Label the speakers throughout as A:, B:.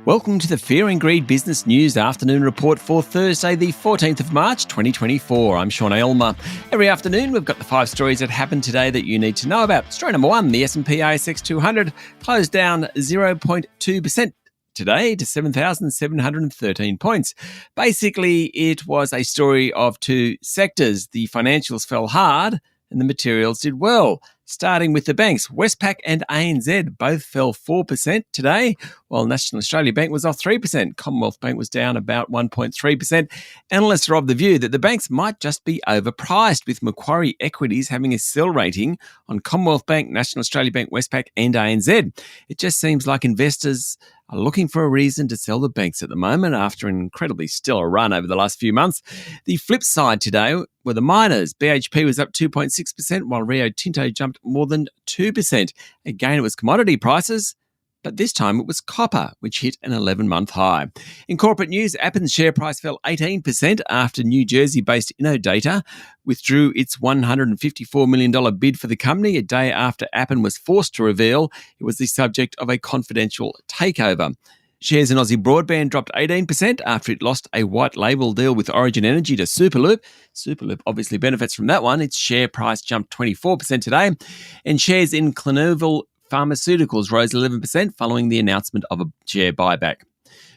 A: Welcome to the Fear and Greed Business News Afternoon Report for Thursday, the 14th of March, 2024. I'm Sean Aylmer. Every afternoon, we've got the 5 stories that happened today that you need to know about. Story number 1, the S&P ASX 200 closed down 0.2% today to 7,713 points. Basically, it was a story of two sectors. The financials fell hard and the materials did well. Starting with the banks, Westpac and ANZ both fell 4% today, while National Australia Bank was off 3%. Commonwealth Bank was down about 1.3%. Analysts are of the view that the banks might just be overpriced, with Macquarie Equities having a sell rating on Commonwealth Bank, National Australia Bank, Westpac and ANZ. It just seems like investors are looking for a reason to sell the banks at the moment after an incredibly stellar run over the last few months. The flip side today were the miners. BHP was up 2.6%, while Rio Tinto jumped more than 2%. Again, it was commodity prices, but this time it was copper, which hit an 11-month high. In corporate news, Appen's share price fell 18% after New Jersey-based Innodata withdrew its $154 million bid for the company a day after Appen was forced to reveal it was the subject of a confidential takeover. Shares in Aussie Broadband dropped 18% after it lost a white label deal with Origin Energy to Superloop. Superloop obviously benefits from that one. Its share price jumped 24% today. And shares in Clinuvel Pharmaceuticals rose 11% following the announcement of a share buyback.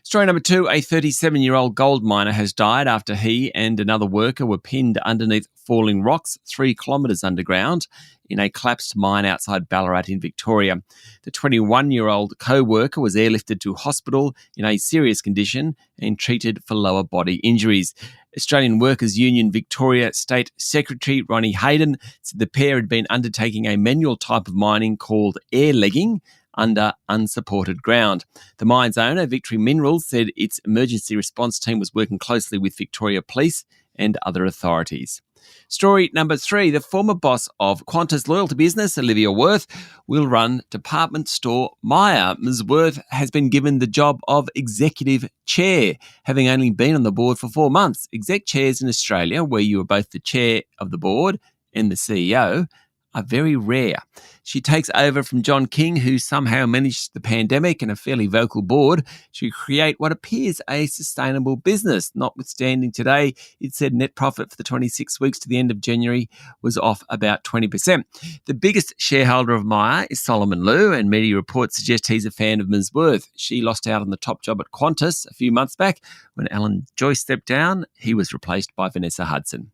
A: Story number 2, a 37-year-old gold miner has died after he and another worker were pinned underneath falling rocks 3 kilometres underground in a collapsed mine outside Ballarat in Victoria. The 21-year-old co-worker was airlifted to hospital in a serious condition and treated for lower body injuries. Australian Workers Union Victoria State Secretary Ronnie Hayden said the pair had been undertaking a manual type of mining called air legging under unsupported ground. The mine's owner, Victory Minerals, said its emergency response team was working closely with Victoria Police and other authorities. Story number 3, the former boss of Qantas loyalty business, Olivia Wirth, will run department store Myer. Ms. Wirth has been given the job of executive chair, having only been on the board for 4 months. Exec chairs in Australia, where you are both the chair of the board and the CEO, are very rare. She takes over from John King, who somehow managed the pandemic and a fairly vocal board to create what appears a sustainable business. Notwithstanding today, it said net profit for the 26 weeks to the end of January was off about 20%. The biggest shareholder of Myer is Solomon Lew, and media reports suggest he's a fan of Ms. Wirth. She lost out on the top job at Qantas a few months back. When Alan Joyce stepped down, he was replaced by Vanessa Hudson.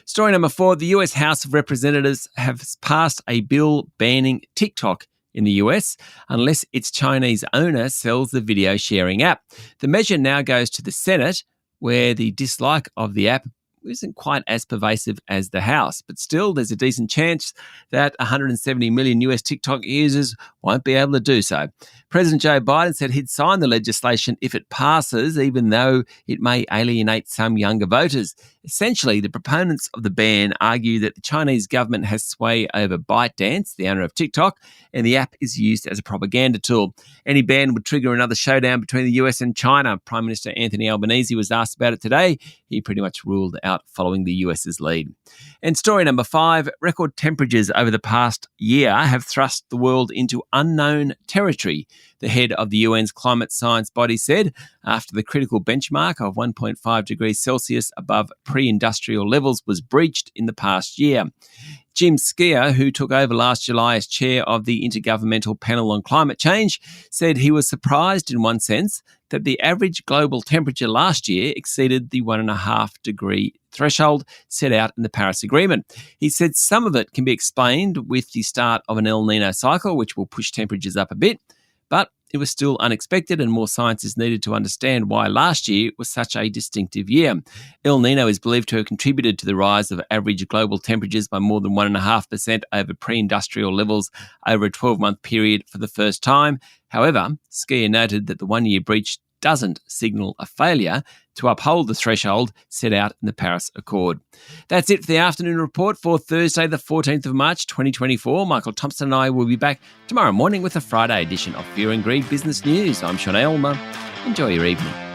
A: Story number 4, the US House of Representatives has passed a bill banning TikTok in the US unless its Chinese owner sells the video sharing app. The measure now goes to the Senate, where the dislike of the app isn't quite as pervasive as the House, but still there's a decent chance that 170 million US TikTok users won't be able to do so. President Joe Biden said he'd sign the legislation if it passes, even though it may alienate some younger voters. Essentially, the proponents of the ban argue that the Chinese government has sway over ByteDance, the owner of TikTok, and the app is used as a propaganda tool. Any ban would trigger another showdown between the US and China. Prime Minister Anthony Albanese was asked about it today. He pretty much ruled out following the US's lead. And story number 5, record temperatures over the past year have thrust the world into unknown territory, the head of the UN's climate science body said, after the critical benchmark of 1.5 degrees Celsius above pre-industrial levels was breached in the past year. Jim Skier, who took over last July as chair of the Intergovernmental Panel on Climate Change, said he was surprised in one sense that the average global temperature last year exceeded the 1.5 degree threshold set out in the Paris Agreement. He said some of it can be explained with the start of an El Nino cycle, which will push temperatures up a bit, but it was still unexpected and more science is needed to understand why last year was such a distinctive year. El Nino is believed to have contributed to the rise of average global temperatures by more than 1.5% over pre-industrial levels over a 12-month period for the first time. However, Skier noted that the one-year breach doesn't signal a failure to uphold the threshold set out in the Paris Accord. That's it for the afternoon report for Thursday, the 14th of March, 2024. Michael Thompson and I will be back tomorrow morning with a Friday edition of Fear and Greed Business News. I'm Sean Aylmer. Enjoy your evening.